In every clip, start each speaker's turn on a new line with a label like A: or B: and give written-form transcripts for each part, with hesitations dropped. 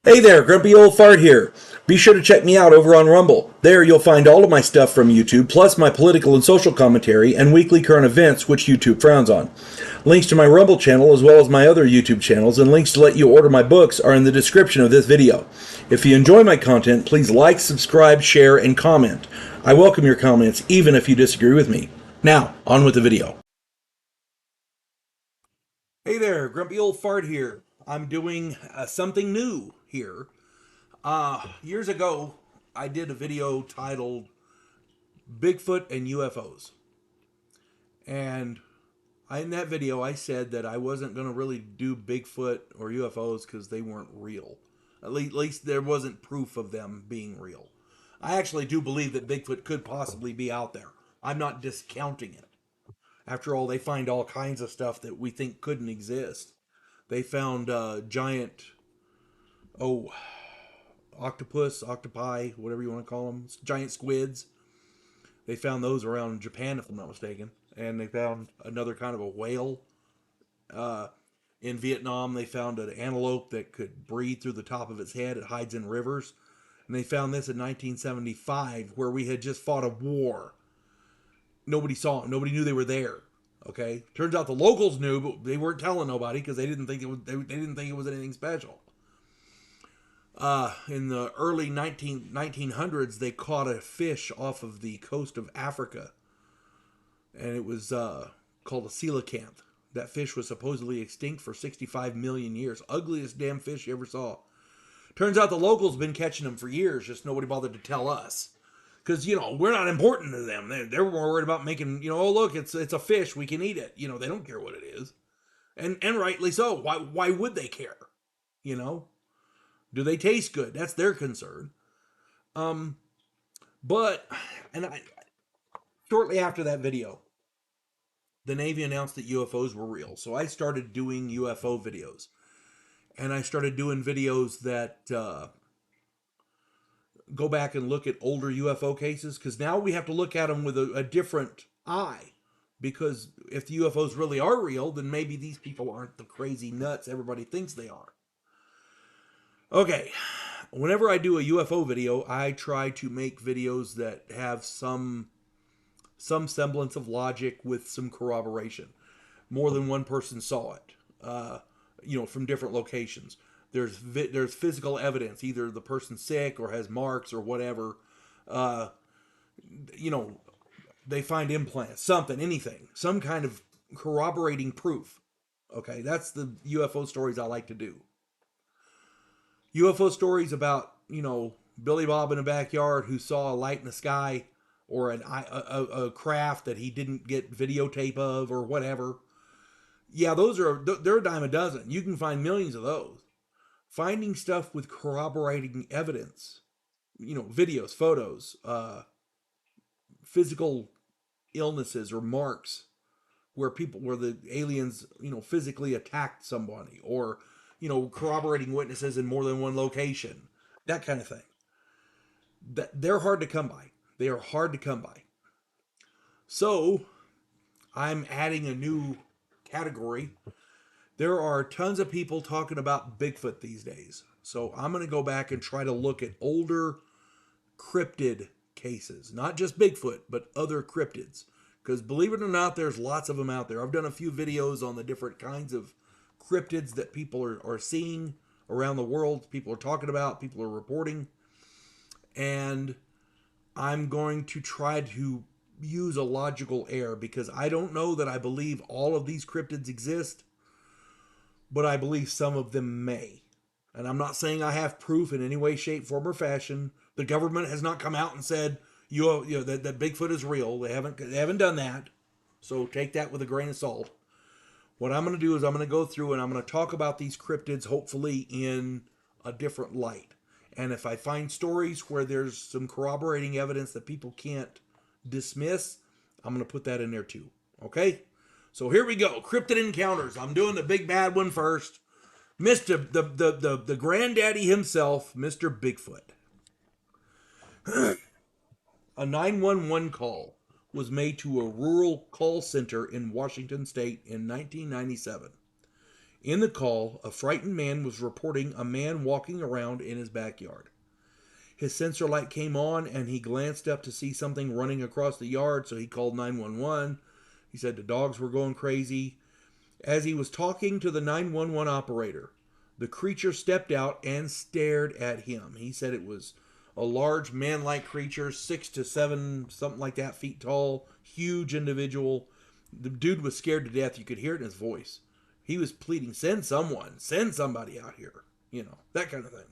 A: Hey there, Grumpy Old Fart here. Be sure to check me out over on Rumble. There you'll find all of my stuff from YouTube, plus my political and social commentary and weekly current events, which YouTube frowns on. Links to my Rumble channel, as well as my other YouTube channels, and links to let you order my books are in the description of this video. If you enjoy my content, please like, subscribe, share, and comment. I welcome your comments, even if you disagree with me. Now, on with the video. Hey there, Grumpy Old Fart here. I'm doing something new here. Years ago, I did a video titled Bigfoot and UFOs. And in that video, I said that I wasn't going to really do Bigfoot or UFOs because they weren't real. At least there wasn't proof of them being real. I actually do believe that Bigfoot could possibly be out there. I'm not discounting it. After all, they find all kinds of stuff that we think couldn't exist. They found giant, oh, octopi, whatever you want to call them, giant squids. They found those around Japan, if I'm not mistaken. And they found another kind of a whale. In Vietnam, they found an antelope that could breathe through the top of its head. It hides in rivers. And they found this in 1975, where we had just fought a war. Nobody saw them. Nobody knew they were there. Okay. Turns out the locals knew, but they weren't telling nobody because they didn't think it was. They didn't think it was anything special. In the early 1900s, they caught a fish off of the coast of Africa, and it was called a coelacanth. That fish was supposedly extinct for 65 million years. Ugliest damn fish you ever saw. Turns out the locals been catching them for years, just nobody bothered to tell us. Because, we're not important to them. They're more worried about making, oh, look, it's a fish, we can eat it. They don't care what it is. And rightly so. Why would they care? Do they taste good? That's their concern. But, shortly after that video, the Navy announced that UFOs were real. So I started doing UFO videos. And I started doing videos that go back and look at older UFO cases. Because now we have to look at them with a different eye. Because if the UFOs really are real, then maybe these people aren't the crazy nuts everybody thinks they are. Okay, whenever I do a UFO video, I try to make videos that have some semblance of logic with some corroboration. More than one person saw it, from different locations. There's physical evidence, either the person's sick or has marks or whatever. Uh, they find implants, something, anything, some kind of corroborating proof. Okay, that's the UFO stories I like to do. UFO stories about, Billy Bob in a backyard who saw a light in the sky or a craft that he didn't get videotape of or whatever. Yeah, they're a dime a dozen. You can find millions of those. Finding stuff with corroborating evidence, videos, photos, physical illnesses or marks where the aliens, physically attacked somebody or corroborating witnesses in more than one location, that kind of thing. They're hard to come by. They are hard to come by. So I'm adding a new category. There are tons of people talking about Bigfoot these days. So I'm going to go back and try to look at older cryptid cases, not just Bigfoot, but other cryptids. Because believe it or not, there's lots of them out there. I've done a few videos on the different kinds of cryptids that people are seeing around the world, people are talking about, people are reporting. And I'm going to try to use a logical error because I don't know that I believe all of these cryptids exist, but I believe some of them may. And I'm not saying I have proof in any way, shape, form, or fashion. The government has not come out and said that Bigfoot is real. They haven't done that. So take that with a grain of salt. What I'm going to do is I'm going to go through and I'm going to talk about these cryptids, hopefully in a different light. And if I find stories where there's some corroborating evidence that people can't dismiss, I'm going to put that in there too. Okay? So here we go. Cryptid encounters. I'm doing the big bad one first. Mr. The granddaddy himself, Mr. Bigfoot. A 911 call was made to a rural call center in Washington State in 1997. In the call, a frightened man was reporting a man walking around in his backyard. His sensor light came on and he glanced up to see something running across the yard, so he called 911. He said the dogs were going crazy. As he was talking to the 911 operator, the creature stepped out and stared at him. He said it was a large man-like creature, 6 to 7, something like that, feet tall, huge individual. The dude was scared to death. You could hear it in his voice. He was pleading, send someone, send somebody out here. You know, that kind of thing.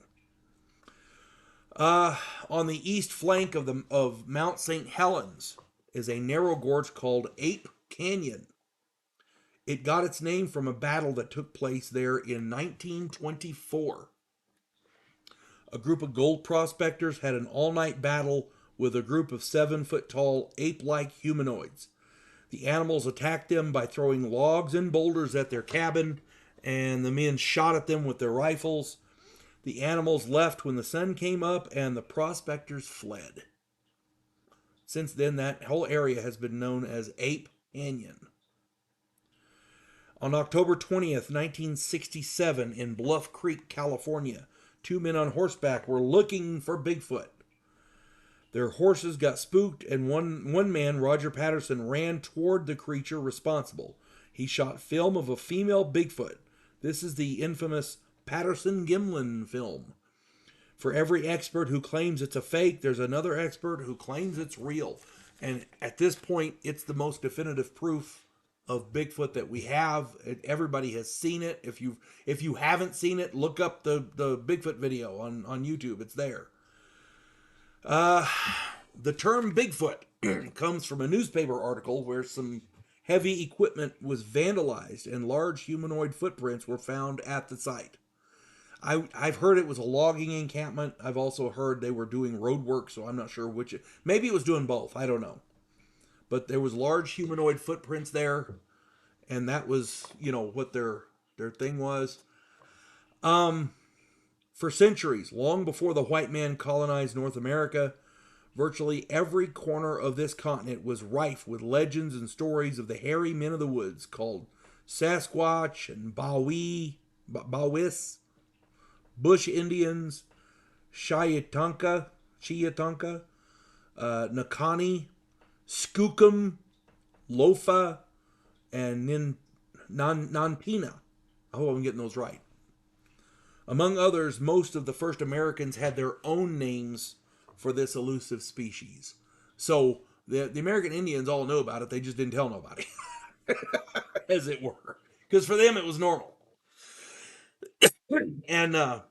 A: On the east flank of Mount St. Helens is a narrow gorge called Ape Canyon. It got its name from a battle that took place there in 1924. A group of gold prospectors had an all-night battle with a group of 7-foot-tall ape-like humanoids. The animals attacked them by throwing logs and boulders at their cabin, and the men shot at them with their rifles. The animals left when the sun came up, and the prospectors fled. Since then, that whole area has been known as Ape Canyon. On October 20th, 1967, in Bluff Creek, California, 2 men on horseback were looking for Bigfoot. Their horses got spooked, and one man, Roger Patterson, ran toward the creature responsible. He shot film of a female Bigfoot. This is the infamous Patterson-Gimlin film. For every expert who claims it's a fake, there's another expert who claims it's real. And at this point, it's the most definitive proof of Bigfoot that we have. Everybody has seen it. If you haven't seen it, look up the Bigfoot video on YouTube. It's there. The term Bigfoot comes from a newspaper article where some heavy equipment was vandalized and large humanoid footprints were found at the site. I've heard it was a logging encampment. I've also heard they were doing road work, so I'm not sure which. Maybe it was doing both. I don't know. But there was large humanoid footprints there, and that was, what their thing was. For centuries, long before the white man colonized North America, virtually every corner of this continent was rife with legends and stories of the hairy men of the woods called Sasquatch and Bawis, Bush Indians, Chiatanka, Nakani, Skookum, Lofa, and Nanpina. I hope I'm getting those right. Among others, most of the first Americans had their own names for this elusive species. So the American Indians all know about it. They just didn't tell nobody, as it were. Because for them, it was normal. And a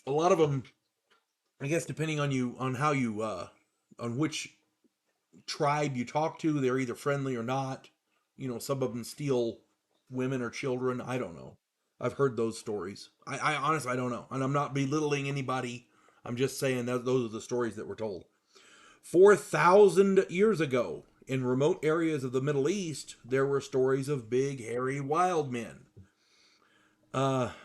A: lot of them, I guess, depending on which tribe you talk to, they're either friendly or not. Some of them steal women or children. I don't know. I've heard those stories. I honestly, I don't know. And I'm not belittling anybody. I'm just saying that those are the stories that were told. 4,000 years ago, in remote areas of the Middle East, there were stories of big, hairy, wild men.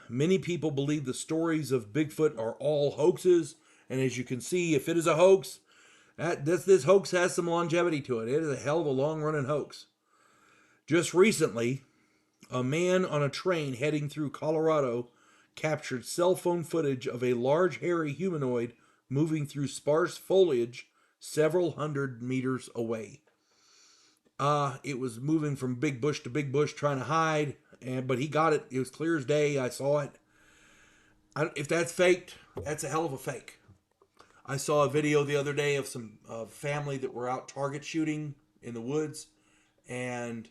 A: Many people believe the stories of Bigfoot are all hoaxes. And as you can see, if it is a hoax, this hoax has some longevity to it. It is a hell of a long-running hoax. Just recently, a man on a train heading through Colorado captured cell phone footage of a large hairy humanoid moving through sparse foliage several hundred meters away. It was moving from big bush to big bush trying to hide, but he got it. It was clear as day. I saw it. If that's faked, that's a hell of a fake. I saw a video the other day of some family that were out target shooting in the woods, and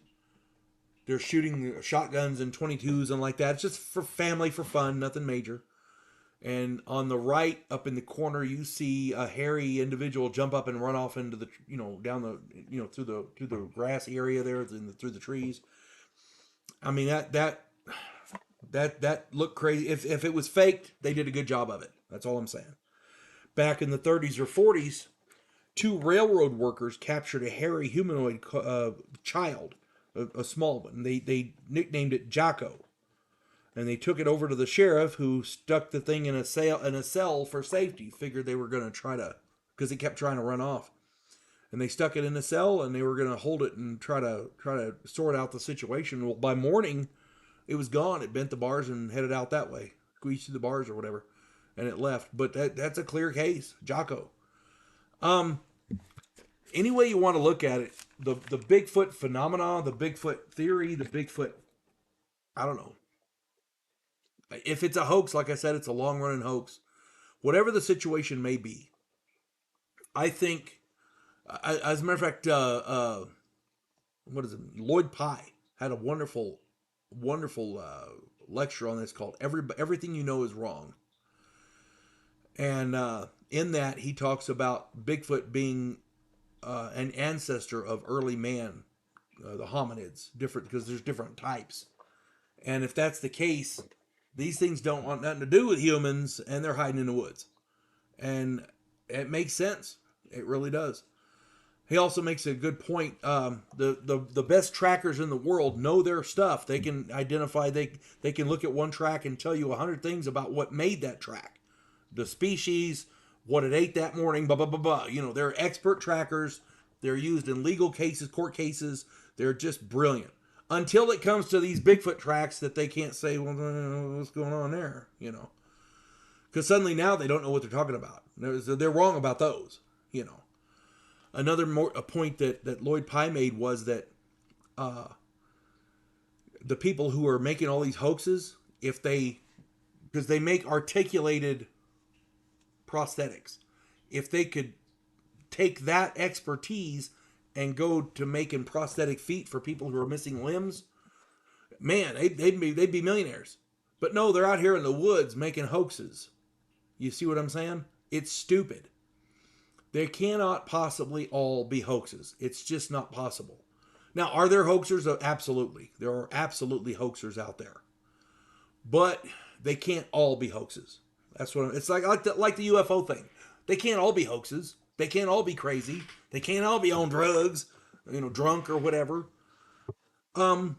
A: they're shooting shotguns and 22s and like that. It's just for family, for fun, nothing major. And on the right, up in the corner, you see a hairy individual jump up and run off into the, down the, through the grass area there, through the trees. I mean, that looked crazy. If it was faked, they did a good job of it. That's all I'm saying. Back in the 30s or 40s, 2 railroad workers captured a hairy humanoid child. A small one. They nicknamed it Jocko, and they took it over to the sheriff, who stuck the thing in a cell for safety. Figured they were going to because he kept trying to run off, and they stuck it in a cell, and they were going to hold it and try to sort out the situation. Well, by morning, It was gone. It bent the bars and headed out that way, squeezed through the bars or whatever, and it left. But that's a clear case, Jocko. Any way you want to look at it, the Bigfoot phenomena, the Bigfoot theory, the Bigfoot, I don't know. If it's a hoax, like I said, it's a long running hoax. Whatever the situation may be, I think, as a matter of fact, what is it? Lloyd Pye had a wonderful lecture on this called "Everything You Know Is Wrong," and in that he talks about Bigfoot being an ancestor of early man, the hominids, different because there's different types, and if that's the case, these things don't want nothing to do with humans, and they're hiding in the woods, and it makes sense. It really does. He also makes a good point. The best trackers in the world know their stuff. They can identify. They can look at one track and tell you 100 things about what made that track, the species, what it ate that morning. Blah blah blah blah. You know, they're expert trackers. They're used in legal cases, court cases. They're just brilliant. Until it comes to these Bigfoot tracks that they can't say, well, what's going on there? You know, because suddenly now they don't know what they're talking about. They're wrong about those. You know. Another point that Lloyd Pye made was that the people who are making all these hoaxes, because they make articulated prosthetics, if they could take that expertise and go to making prosthetic feet for people who are missing limbs, man, they'd be millionaires. But no, they're out here in the woods making hoaxes. You see what I'm saying? It's stupid. They cannot possibly all be hoaxes. It's just not possible. Now, are there hoaxers? Absolutely. There are absolutely hoaxers out there. But they can't all be hoaxes. That's what it's like the UFO thing. They can't all be hoaxes. They can't all be crazy. They can't all be on drugs, drunk or whatever. For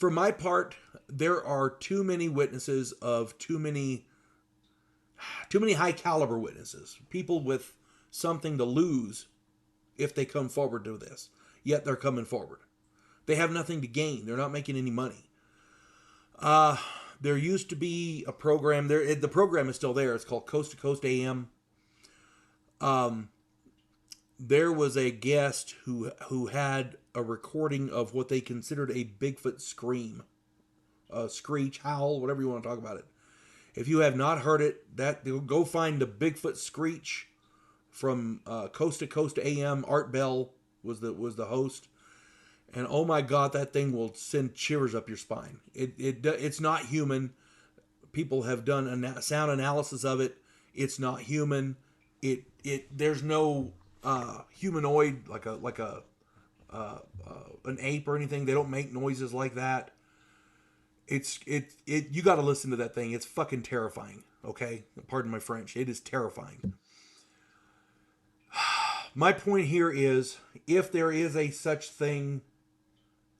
A: my part, there are too many witnesses of too many high caliber witnesses, people with something to lose if they come forward to this. Yet they're coming forward. They have nothing to gain. They're not making any money. There used to be a program there. The program is still there. It's called Coast to Coast AM. There was a guest who had a recording of what they considered a Bigfoot scream, screech, howl, whatever you want to talk about it. If you have not heard it, go find the Bigfoot screech from Coast to Coast AM. Art Bell was the host, and oh my God, that thing will send shivers up your spine. It's not human. People have done a sound analysis of it. It's not human. There's no humanoid like an ape or anything. They don't make noises like that. You got to listen to that thing. It's fucking terrifying. Okay, pardon my French. It is terrifying. My point here is, if there is a such thing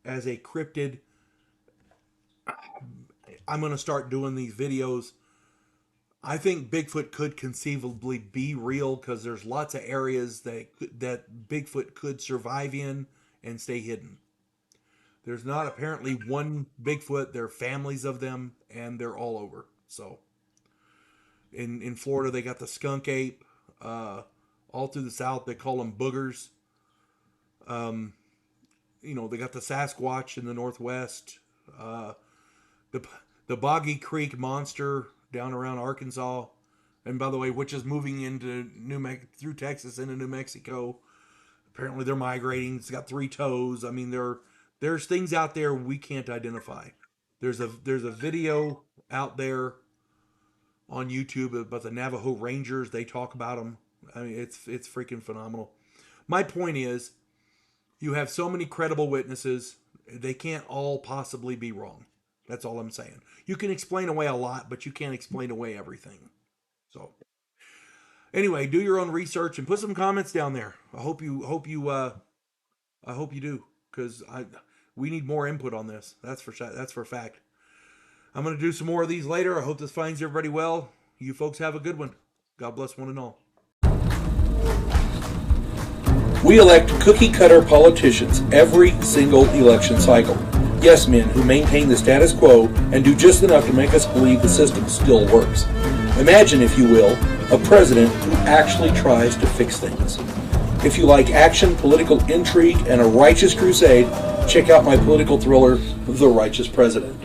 A: as a cryptid, I'm going to start doing these videos. I think Bigfoot could conceivably be real because there's lots of areas that Bigfoot could survive in and stay hidden. There's not apparently one Bigfoot. There are families of them, and they're all over. So, in Florida, they got the skunk ape. All through the South, they call them boogers. They got the Sasquatch in the Northwest. The Boggy Creek monster down around Arkansas. And by the way, which is moving into through Texas into New Mexico. Apparently, they're migrating. It's got 3 toes. I mean, there's things out there we can't identify. There's a video out there on YouTube about the Navajo Rangers. They talk about them. I mean, it's freaking phenomenal. My point is, you have so many credible witnesses. They can't all possibly be wrong. That's all I'm saying. You can explain away a lot, but you can't explain away everything. So, anyway, do your own research and put some comments down there. I hope you do, because we need more input on this. That's for a fact. I'm going to do some more of these later. I hope this finds everybody well. You folks have a good one. God bless one and all. We elect cookie-cutter politicians every single election cycle. Yes men who maintain the status quo and do just enough to make us believe the system still works. Imagine, if you will, a president who actually tries to fix things. If you like action, political intrigue, and a righteous crusade, check out my political thriller, The Righteous President.